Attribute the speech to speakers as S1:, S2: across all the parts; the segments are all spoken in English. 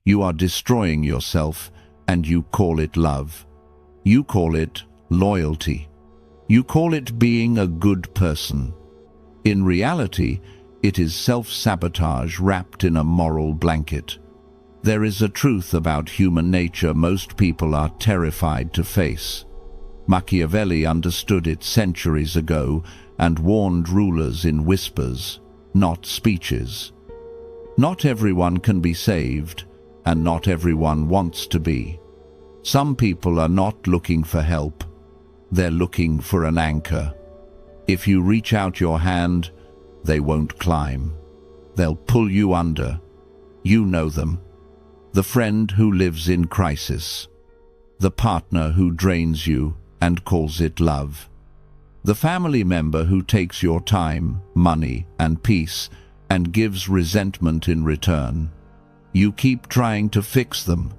S1: You are destroying yourself, and you call it love. You call it loyalty. You call it being a good person. In reality, it is self-sabotage wrapped in a moral blanket. There is a truth about human nature most people are terrified to face. Machiavelli understood it centuries ago and warned rulers in whispers, not speeches. Not everyone can be saved, and not everyone wants to be. Some people are not looking for help. They're looking for an anchor. If you reach out your hand, they won't climb. They'll pull you under. You know them. The friend who lives in crisis. The partner who drains you and calls it love. The family member who takes your time, money, and peace and gives resentment in return. You keep trying to fix them.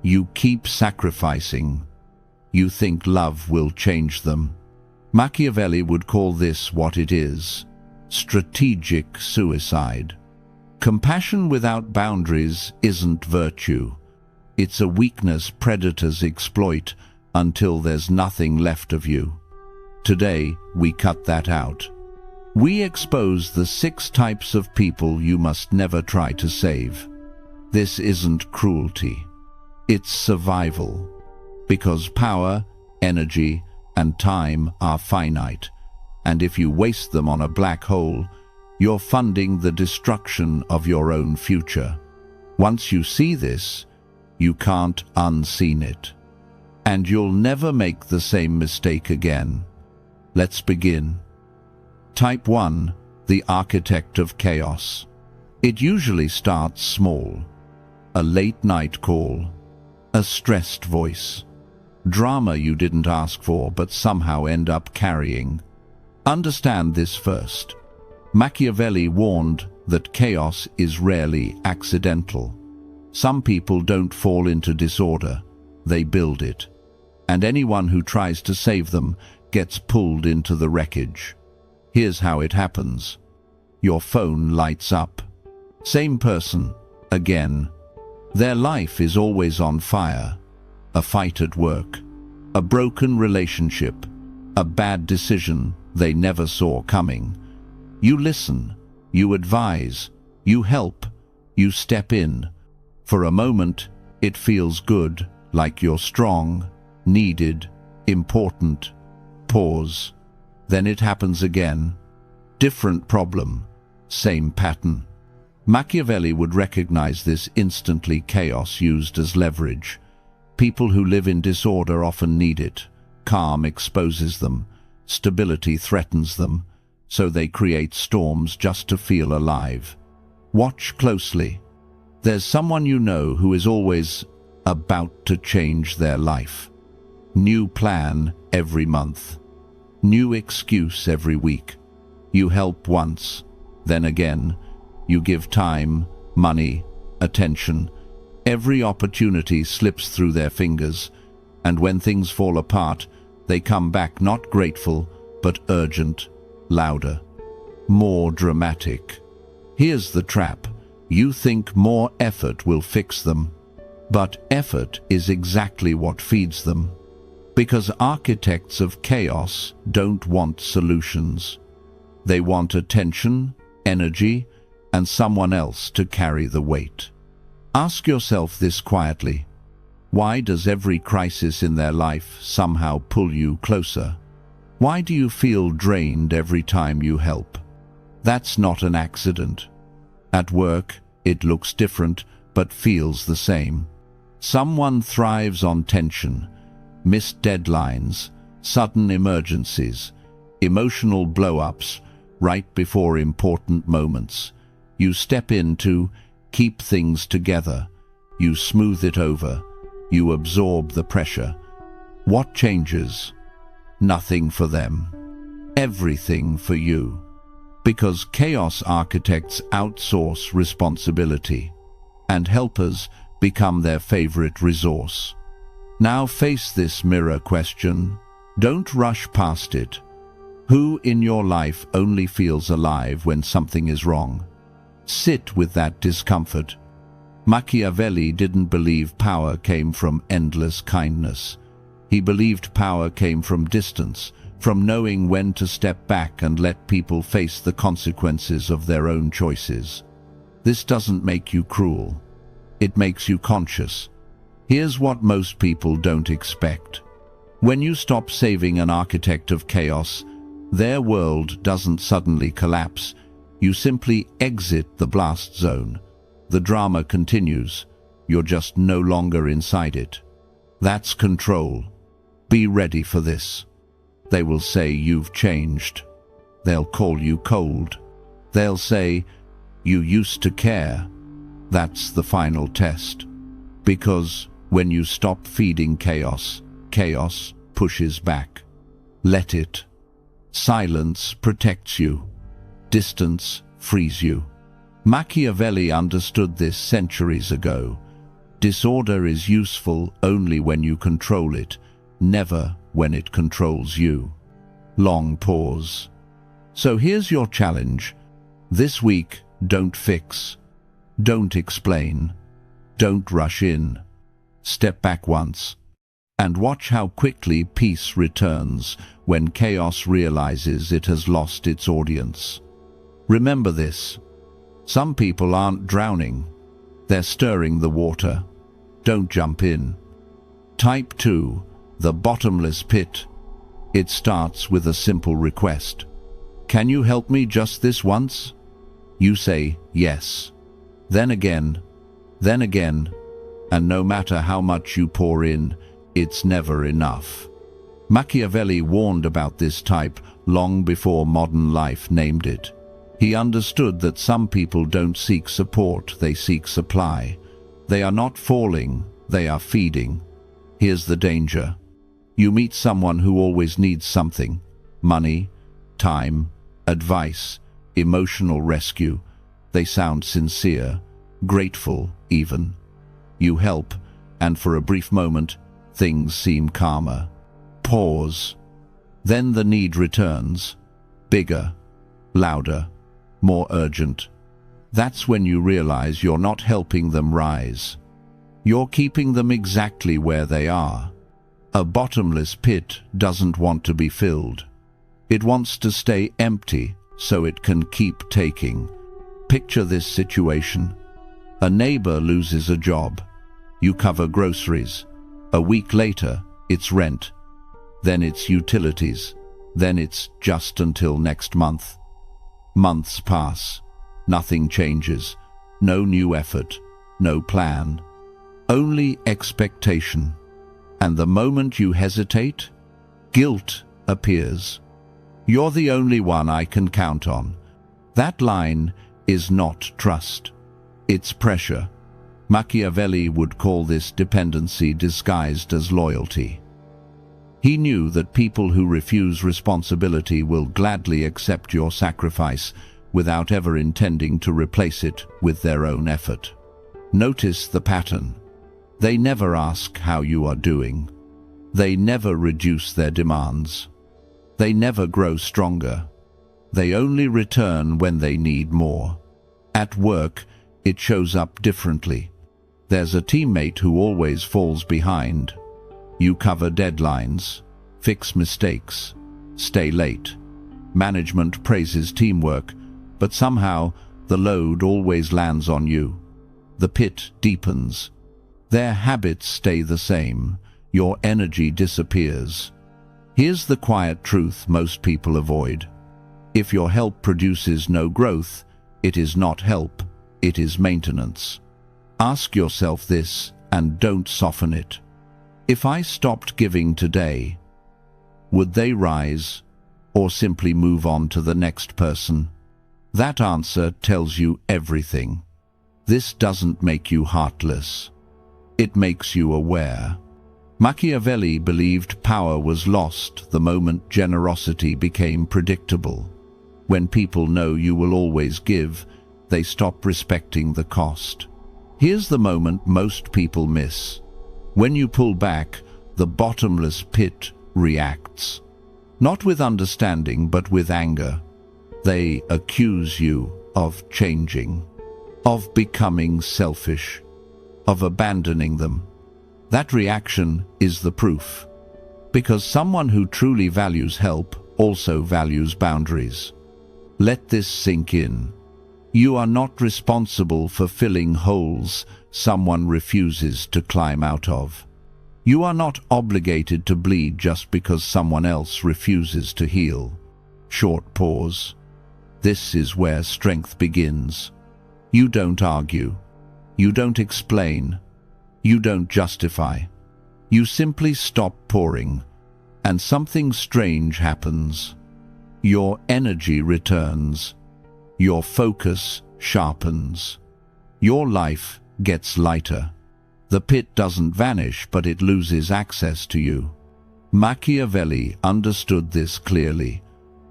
S1: You keep sacrificing. You think love will change them. Machiavelli would call this what it is: strategic suicide. Compassion without boundaries isn't virtue. It's a weakness predators exploit until there's nothing left of you. Today, we cut that out. We expose the 6 types of people you must never try to save. This isn't cruelty. It's survival. Because power, energy, and time are finite, and if you waste them on a black hole, you're funding the destruction of your own future. Once you see this, you can't unseen it. And you'll never make the same mistake again. Let's begin. Type 1, the architect of chaos. It usually starts small. A late-night call. A stressed voice. Drama you didn't ask for but somehow end up carrying. Understand this first. Machiavelli warned that chaos is rarely accidental. Some people don't fall into disorder, they build it. And anyone who tries to save them gets pulled into the wreckage. Here's how it happens. Your phone lights up. Same person, again. Their life is always on fire. A fight at work, a broken relationship, a bad decision they never saw coming. You listen, you advise, you help, you step in. For a moment, it feels good, like you're strong, needed, important. Pause. Then it happens again. Different problem, same pattern. Machiavelli would recognize this instantly: chaos used as leverage. People who live in disorder often need it. Calm exposes them. Stability threatens them. So they create storms just to feel alive. Watch closely. There's someone you know who is always about to change their life. New plan every month. New excuse every week. You help once, then again. You give time, money, attention. Every opportunity slips through their fingers, and when things fall apart, they come back not grateful, but urgent, louder, more dramatic. Here's the trap. You think more effort will fix them, but effort is exactly what feeds them. Because architects of chaos don't want solutions. They want attention, energy, and someone else to carry the weight. Ask yourself this quietly. Why does every crisis in their life somehow pull you closer? Why do you feel drained every time you help? That's not an accident. At work, it looks different but feels the same. Someone thrives on tension, missed deadlines, sudden emergencies, emotional blow-ups right before important moments. You step in to keep things together. You smooth it over. You absorb the pressure. What changes? Nothing for them. Everything for you. Because chaos architects outsource responsibility, and helpers become their favorite resource. Now face this mirror question. Don't rush past it. Who in your life only feels alive when something is wrong? Sit with that discomfort. Machiavelli didn't believe power came from endless kindness. He believed power came from distance, from knowing when to step back and let people face the consequences of their own choices. This doesn't make you cruel. It makes you conscious. Here's what most people don't expect. When you stop saving an architect of chaos, their world doesn't suddenly collapse. You simply exit the blast zone. The drama continues. You're just no longer inside it. That's control. Be ready for this. They will say you've changed. They'll call you cold. They'll say, you used to care. That's the final test. Because when you stop feeding chaos, chaos pushes back. Let it. Silence protects you. Distance frees you. Machiavelli understood this centuries ago. Disorder is useful only when you control it, never when it controls you. Long pause. So here's your challenge. This week, don't fix. Don't explain. Don't rush in. Step back once. And watch how quickly peace returns when chaos realizes it has lost its audience. Remember this. Some people aren't drowning. They're stirring the water. Don't jump in. Type 2. The bottomless pit. It starts with a simple request. Can you help me just this once? You say yes. Then again, and no matter how much you pour in, it's never enough. Machiavelli warned about this type long before modern life named it. He understood that some people don't seek support, they seek supply. They are not falling, they are feeding. Here's the danger. You meet someone who always needs something: money, time, advice, emotional rescue. They sound sincere, grateful even. You help, and for a brief moment, things seem calmer. Pause. Then the need returns. Bigger, louder, more urgent. That's when you realize you're not helping them rise. You're keeping them exactly where they are. A bottomless pit doesn't want to be filled. It wants to stay empty so it can keep taking. Picture this situation. A neighbor loses a job. You cover groceries. A week later, it's rent. Then it's utilities. Then it's just until next month. Months pass. Nothing changes. No new effort. No plan. Only expectation. And the moment you hesitate, guilt appears. You're the only one I can count on. That line is not trust. It's pressure. Machiavelli would call this dependency disguised as loyalty. He knew that people who refuse responsibility will gladly accept your sacrifice without ever intending to replace it with their own effort. Notice the pattern. They never ask how you are doing. They never reduce their demands. They never grow stronger. They only return when they need more. At work, it shows up differently. There's a teammate who always falls behind. You cover deadlines, fix mistakes, stay late. Management praises teamwork, but somehow the load always lands on you. The pit deepens. Their habits stay the same. Your energy disappears. Here's the quiet truth most people avoid. If your help produces no growth, it is not help, it is maintenance. Ask yourself this and don't soften it. If I stopped giving today, would they rise or simply move on to the next person? That answer tells you everything. This doesn't make you heartless. It makes you aware. Machiavelli believed power was lost the moment generosity became predictable. When people know you will always give, they stop respecting the cost. Here's the moment most people miss. When you pull back, the bottomless pit reacts. Not with understanding, but with anger. They accuse you of changing, of becoming selfish, of abandoning them. That reaction is the proof. Because someone who truly values help also values boundaries. Let this sink in. You are not responsible for filling holes someone refuses to climb out of. You are not obligated to bleed just because someone else refuses to heal. Short pause. This is where strength begins. You don't argue. You don't explain. You don't justify. You simply stop pouring, and something strange happens. Your energy returns. Your focus sharpens. Your life gets lighter. The pit doesn't vanish, but it loses access to you. Machiavelli understood this clearly.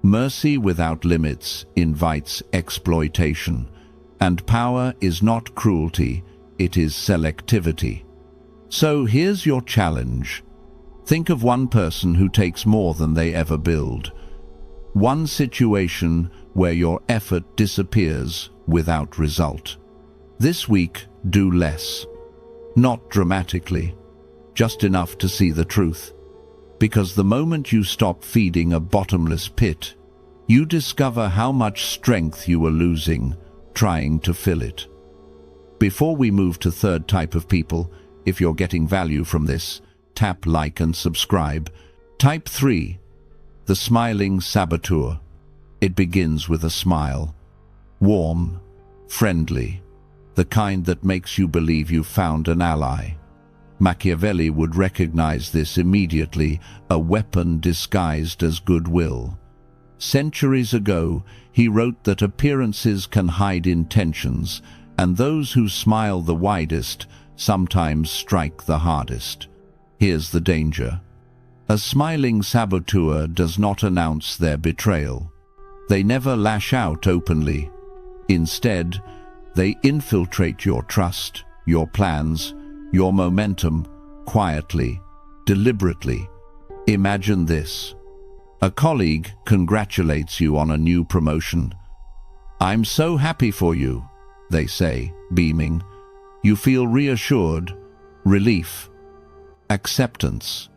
S1: Mercy without limits invites exploitation, and power is not cruelty, it is selectivity. So here's your challenge. Think of one person who takes more than they ever build. One situation where your effort disappears without result. This week, do less. Not dramatically, just enough to see the truth. Because the moment you stop feeding a bottomless pit, you discover how much strength you are losing trying to fill it. Before we move to third type of people, if you're getting value from this, tap like and subscribe. Type 3. The smiling saboteur. It begins with a smile. Warm, friendly, the kind that makes you believe you've found an ally. Machiavelli would recognize this immediately, a weapon disguised as goodwill. Centuries ago, he wrote that appearances can hide intentions, and those who smile the widest sometimes strike the hardest. Here's the danger. A smiling saboteur does not announce their betrayal. They never lash out openly. Instead, they infiltrate your trust, your plans, your momentum, quietly, deliberately. Imagine this. A colleague congratulates you on a new promotion. "I'm so happy for you," they say, beaming. You feel reassured, relief, acceptance.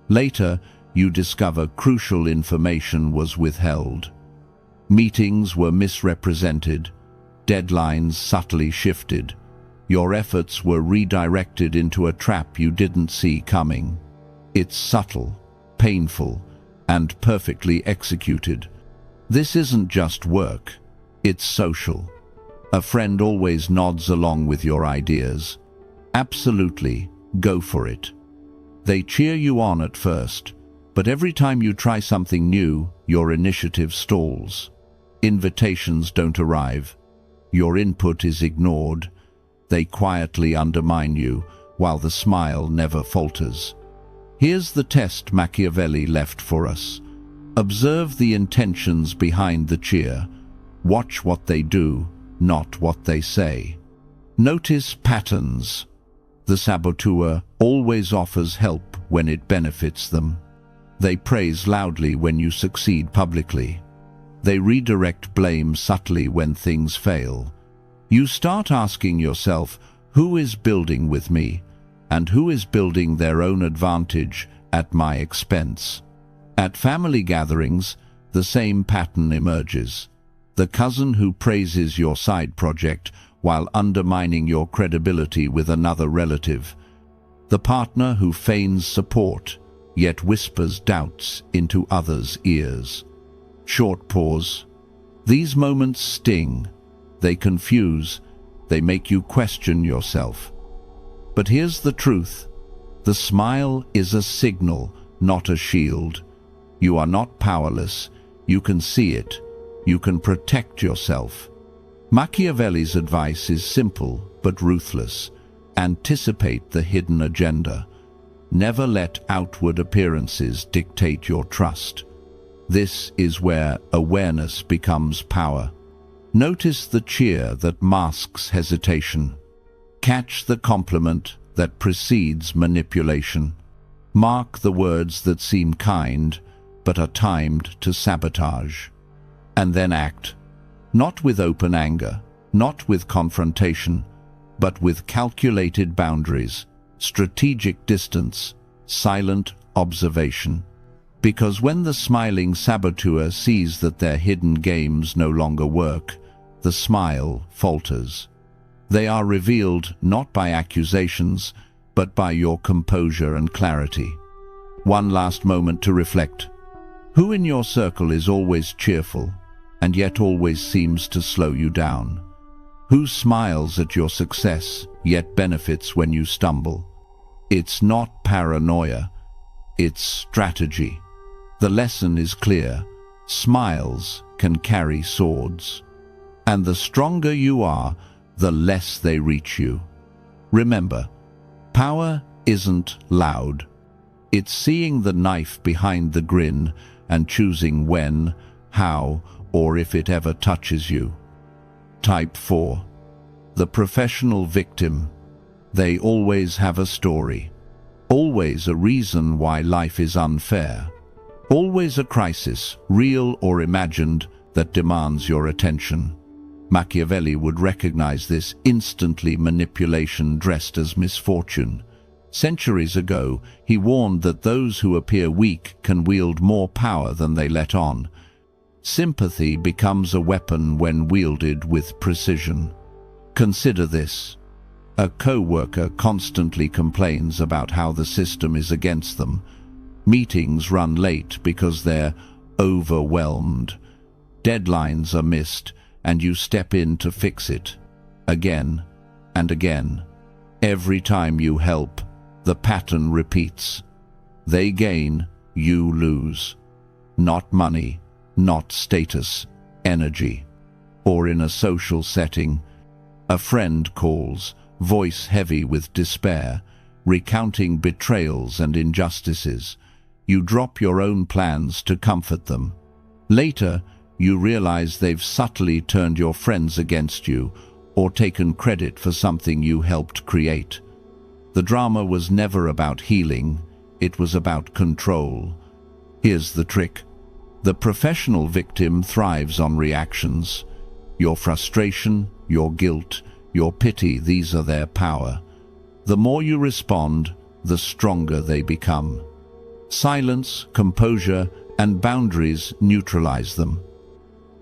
S1: Later, you discover crucial information was withheld. Meetings were misrepresented, deadlines subtly shifted. Your efforts were redirected into a trap you didn't see coming. It's subtle, painful, and perfectly executed. This isn't just work, it's social. A friend always nods along with your ideas. Absolutely, go for it. They cheer you on at first, but every time you try something new, your initiative stalls. Invitations don't arrive. Your input is ignored. They quietly undermine you, while the smile never falters. Here's the test Machiavelli left for us. Observe the intentions behind the cheer. Watch what they do, not what they say. Notice patterns. The saboteur always offers help when it benefits them. They praise loudly when you succeed publicly. They redirect blame subtly when things fail. You start asking yourself, who is building with me, and who is building their own advantage at my expense? At family gatherings, the same pattern emerges. The cousin who praises your side project while undermining your credibility with another relative. The partner who feigns support, yet whispers doubts into others' ears. Short pause. These moments sting. They confuse. They make you question yourself. But here's the truth. The smile is a signal, not a shield. You are not powerless. You can see it. You can protect yourself. Machiavelli's advice is simple but ruthless. Anticipate the hidden agenda. Never let outward appearances dictate your trust. This is where awareness becomes power. Notice the cheer that masks hesitation. Catch the compliment that precedes manipulation. Mark the words that seem kind but are timed to sabotage. And then act. Not with open anger, not with confrontation, but with calculated boundaries, strategic distance, silent observation. Because when the smiling saboteur sees that their hidden games no longer work, the smile falters. They are revealed not by accusations, but by your composure and clarity. One last moment to reflect. Who in your circle is always cheerful, and yet always seems to slow you down? Who smiles at your success, yet benefits when you stumble? It's not paranoia, it's strategy. The lesson is clear. Smiles can carry swords. And the stronger you are, the less they reach you. Remember, power isn't loud. It's seeing the knife behind the grin and choosing when, how, or if it ever touches you. Type 4. The professional victim. They always have a story. Always a reason why life is unfair. Always a crisis, real or imagined, that demands your attention. Machiavelli would recognize this instantly, manipulation dressed as misfortune. Centuries ago, he warned that those who appear weak can wield more power than they let on. Sympathy becomes a weapon when wielded with precision. Consider this. A co-worker constantly complains about how the system is against them. Meetings run late because they're overwhelmed. Deadlines are missed, and you step in to fix it. Again and again. Every time you help, the pattern repeats. They gain, you lose. Not money, not status, energy. Or in a social setting, a friend calls, voice heavy with despair, recounting betrayals and injustices. You drop your own plans to comfort them. Later, you realize they've subtly turned your friends against you or taken credit for something you helped create. The drama was never about healing, it was about control. Here's the trick. The professional victim thrives on reactions. Your frustration, your guilt, your pity, these are their power. The more you respond, the stronger they become. Silence, composure, and boundaries neutralize them.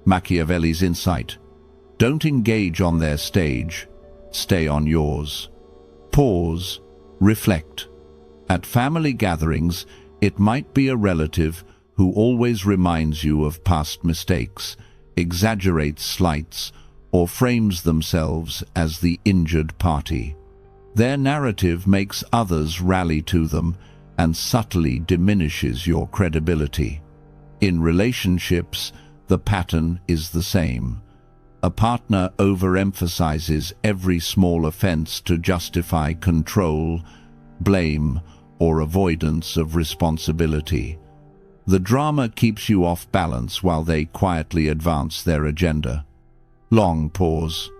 S1: Machiavelli's insight. Don't engage on their stage, stay on yours. Pause, reflect. At family gatherings, it might be a relative who always reminds you of past mistakes, exaggerates slights, or frames themselves as the injured party. Their narrative makes others rally to them and subtly diminishes your credibility. In relationships, the pattern is the same. A partner overemphasizes every small offense to justify control, blame, or avoidance of responsibility. The drama keeps you off balance while they quietly advance their agenda. Long pause.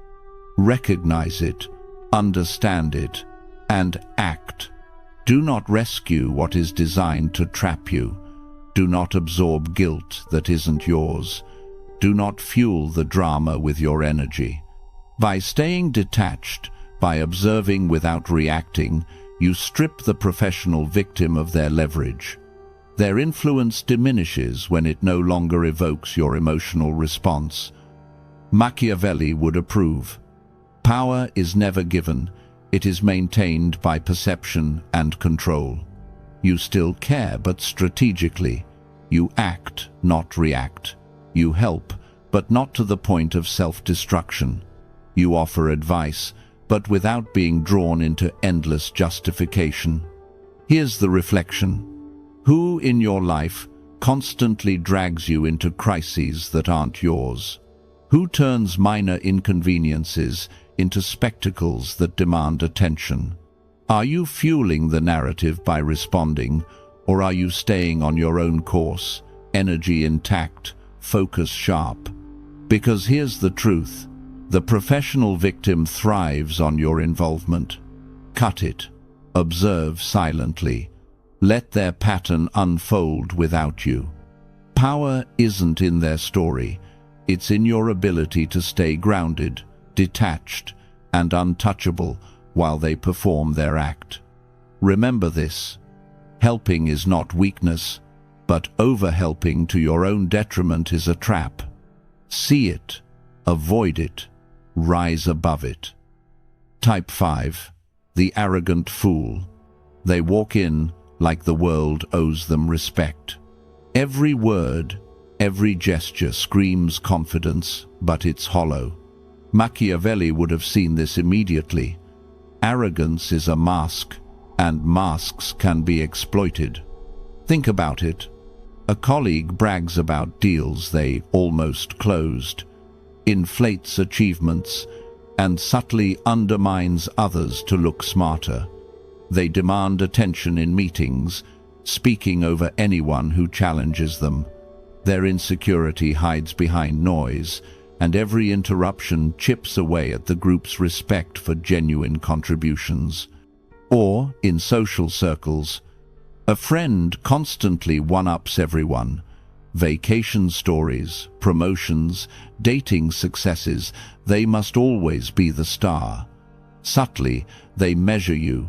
S1: Recognize it, understand it, and act. Do not rescue what is designed to trap you. Do not absorb guilt that isn't yours. Do not fuel the drama with your energy. By staying detached, by observing without reacting, you strip the professional victim of their leverage. Their influence diminishes when it no longer evokes your emotional response. Machiavelli would approve. Power is never given, it is maintained by perception and control. You still care, but strategically. You act, not react. You help, but not to the point of self-destruction. You offer advice, but without being drawn into endless justification. Here's the reflection. Who in your life constantly drags you into crises that aren't yours? Who turns minor inconveniences into spectacles that demand attention? Are you fueling the narrative by responding, or are you staying on your own course, energy intact, focus sharp? Because here's the truth. The professional victim thrives on your involvement. Cut it. Observe silently. Let their pattern unfold without you. Power isn't in their story. It's in your ability to stay grounded, detached, and untouchable while they perform their act. Remember this: helping is not weakness, but over-helping to your own detriment is a trap. See it, avoid it, rise above it. Type 5. The arrogant fool. They walk in like the world owes them respect. Every word, every gesture screams confidence, but it's hollow. Machiavelli would have seen this immediately. Arrogance is a mask, and masks can be exploited. Think about it. A colleague brags about deals they almost closed, inflates achievements, and subtly undermines others to look smarter. They demand attention in meetings, speaking over anyone who challenges them. Their insecurity hides behind noise, and every interruption chips away at the group's respect for genuine contributions. Or, in social circles, a friend constantly one-ups everyone. Vacation stories, promotions, dating successes, they must always be the star. Subtly, they measure you,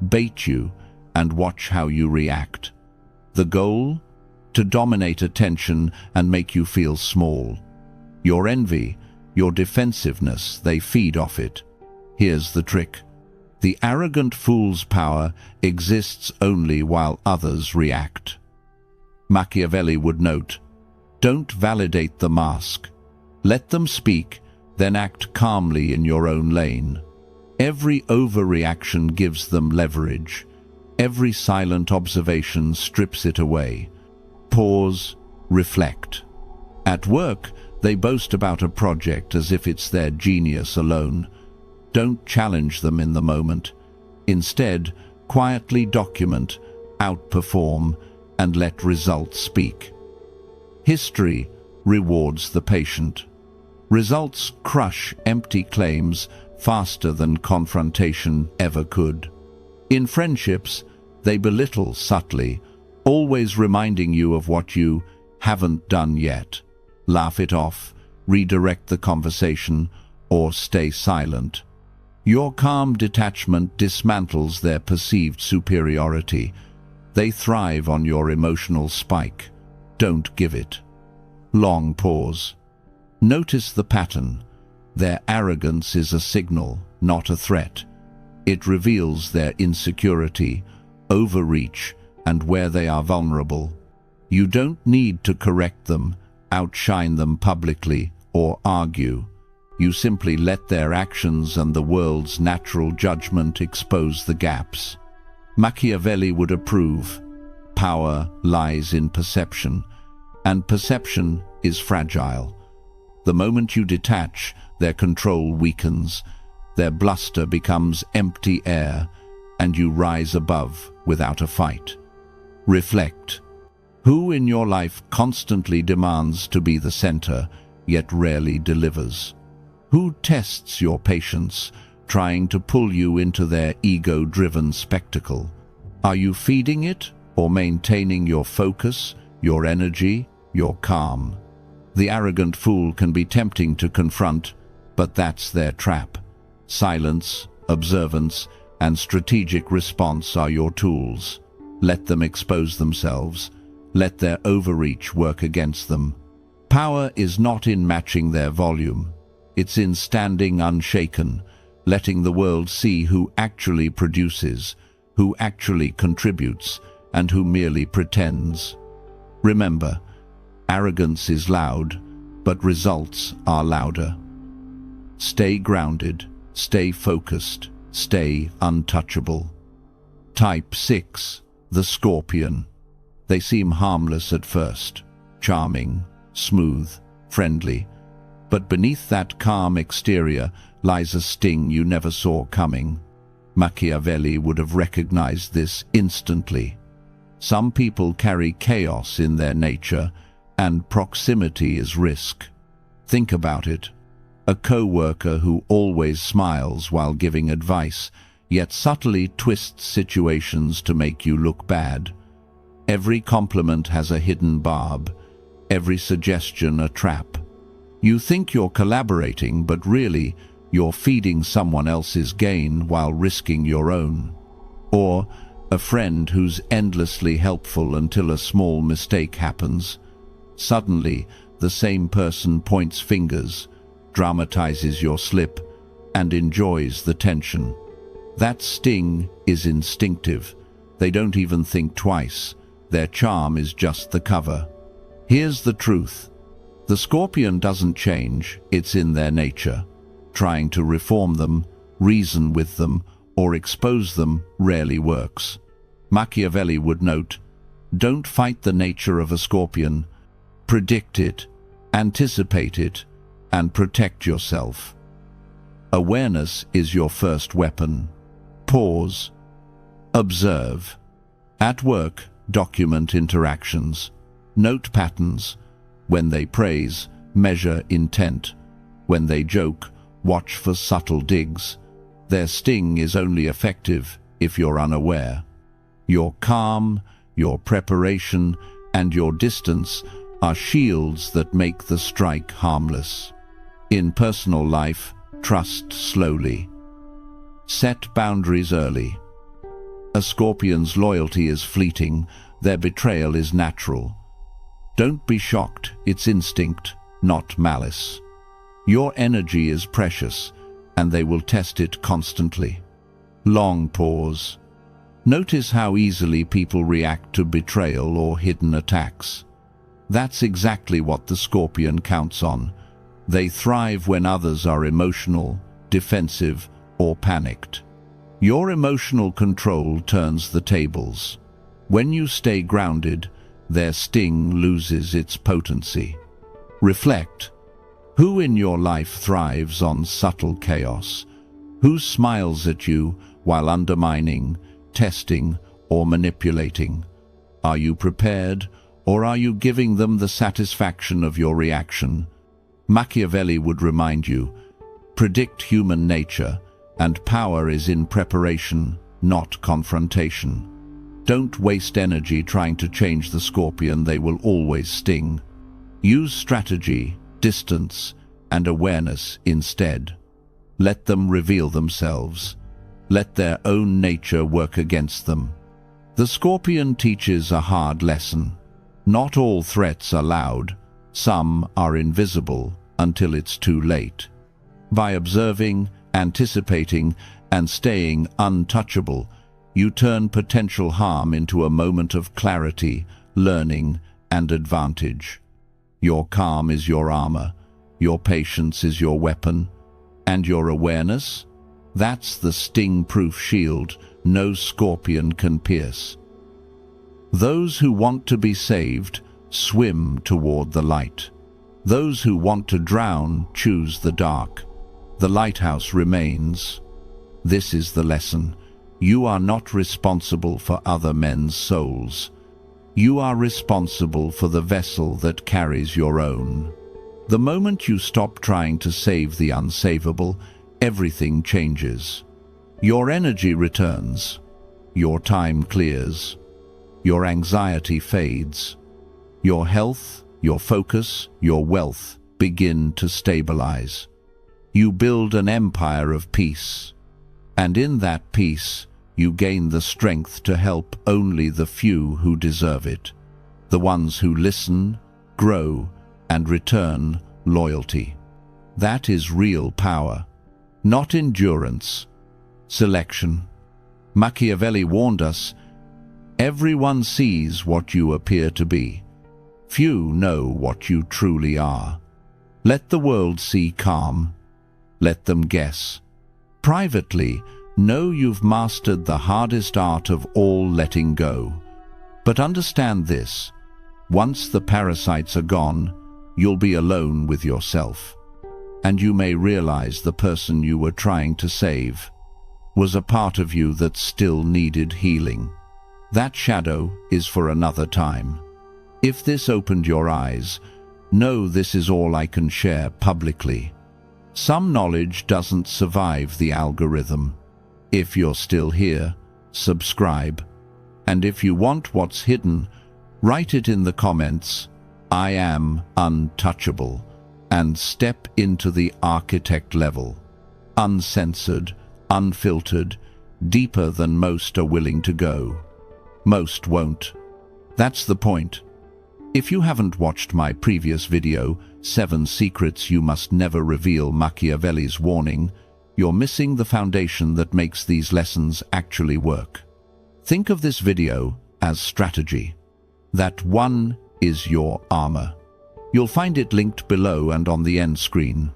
S1: bait you, and watch how you react. The goal? To dominate attention and make you feel small. Your envy, your defensiveness, they feed off it. Here's the trick. The arrogant fool's power exists only while others react. Machiavelli would note, don't validate the mask. Let them speak, then act calmly in your own lane. Every overreaction gives them leverage. Every silent observation strips it away. Pause, reflect. At work, they boast about a project as if it's their genius alone. Don't challenge them in the moment. Instead, quietly document, outperform, and let results speak. History rewards the patient. Results crush empty claims faster than confrontation ever could. In friendships, they belittle subtly, always reminding you of what you haven't done yet. Laugh it off, redirect the conversation, or stay silent. Your calm detachment dismantles their perceived superiority. They thrive on your emotional spike. Don't give it. Long pause. Notice the pattern. Their arrogance is a signal, not a threat. It reveals their insecurity, overreach, and where they are vulnerable. You don't need to correct them, outshine them publicly, or argue. You simply let their actions and the world's natural judgment expose the gaps. Machiavelli would approve. Power lies in perception, and perception is fragile. The moment you detach, their control weakens, their bluster becomes empty air, and you rise above without a fight. Reflect. Who in your life constantly demands to be the center, yet rarely delivers? Who tests your patience, trying to pull you into their ego-driven spectacle? Are you feeding it or maintaining your focus, your energy, your calm? The arrogant fool can be tempting to confront, but that's their trap. Silence, observance, and strategic response are your tools. Let them expose themselves. Let their overreach work against them. Power is not in matching their volume. It's in standing unshaken, letting the world see who actually produces, who actually contributes, and who merely pretends. Remember, arrogance is loud, but results are louder. Stay grounded, stay focused, stay untouchable. Type 6. The Scorpion. They seem harmless at first, charming, smooth, friendly. But beneath that calm exterior lies a sting you never saw coming. Machiavelli would have recognized this instantly. Some people carry chaos in their nature, and proximity is risk. Think about it. A co-worker who always smiles while giving advice, yet subtly twists situations to make you look bad. Every compliment has a hidden barb, every suggestion a trap. You think you're collaborating, but really, you're feeding someone else's gain while risking your own. Or a friend who's endlessly helpful until a small mistake happens. Suddenly, the same person points fingers, dramatizes your slip, and enjoys the tension. That sting is instinctive. They don't even think twice. Their charm is just the cover. Here's the truth. The scorpion doesn't change, it's in their nature. Trying to reform them, reason with them, or expose them rarely works. Machiavelli would note, don't fight the nature of a scorpion. Predict it, anticipate it, and protect yourself. Awareness is your first weapon. Pause. Observe. At work, document interactions. Note patterns. When they praise, measure intent. When they joke, watch for subtle digs. Their sting is only effective if you're unaware. Your calm, your preparation, and your distance are shields that make the strike harmless. In personal life, trust slowly. Set boundaries early. A scorpion's loyalty is fleeting, their betrayal is natural. Don't be shocked, it's instinct, not malice. Your energy is precious, and they will test it constantly. Long pause. Notice how easily people react to betrayal or hidden attacks. That's exactly what the scorpion counts on. They thrive when others are emotional, defensive, or panicked. Your emotional control turns the tables. When you stay grounded, their sting loses its potency. Reflect. Who in your life thrives on subtle chaos? Who smiles at you while undermining, testing, or manipulating? Are you prepared, or are you giving them the satisfaction of your reaction? Machiavelli would remind you, predict human nature, and power is in preparation, not confrontation. Don't waste energy trying to change the scorpion, they will always sting. Use strategy, distance, and awareness instead. Let them reveal themselves. Let their own nature work against them. The scorpion teaches a hard lesson. Not all threats are loud. Some are invisible until it's too late. By observing, anticipating, and staying untouchable, you turn potential harm into a moment of clarity, learning, and advantage. Your calm is your armor, your patience is your weapon, and your awareness? That's the sting-proof shield no scorpion can pierce. Those who want to be saved swim toward the light. Those who want to drown choose the dark. The lighthouse remains. This is the lesson. You are not responsible for other men's souls. You are responsible for the vessel that carries your own. The moment you stop trying to save the unsavable, everything changes. Your energy returns. Your time clears. Your anxiety fades. Your health, your focus, your wealth begin to stabilize. You build an empire of peace. And in that peace, you gain the strength to help only the few who deserve it. The ones who listen, grow, and return loyalty. That is real power, not endurance. Selection. Machiavelli warned us, everyone sees what you appear to be. Few know what you truly are. Let the world see calm. Let them guess. Privately, know you've mastered the hardest art of all, letting go. But understand this, once the parasites are gone, you'll be alone with yourself. And you may realize the person you were trying to save was a part of you that still needed healing. That shadow is for another time. If this opened your eyes, know this is all I can share publicly. Some knowledge doesn't survive the algorithm. If you're still here, subscribe. And if you want what's hidden, write it in the comments. I am untouchable, and step into the architect level. uncensored, unfiltered, deeper than most are willing to go. Most won't. That's the point. If you haven't watched my previous video, 7 Secrets You Must Never Reveal, Machiavelli's Warning, you're missing the foundation that makes these lessons actually work. Think of this video as strategy. That one is your armor. You'll find it linked below and on the end screen.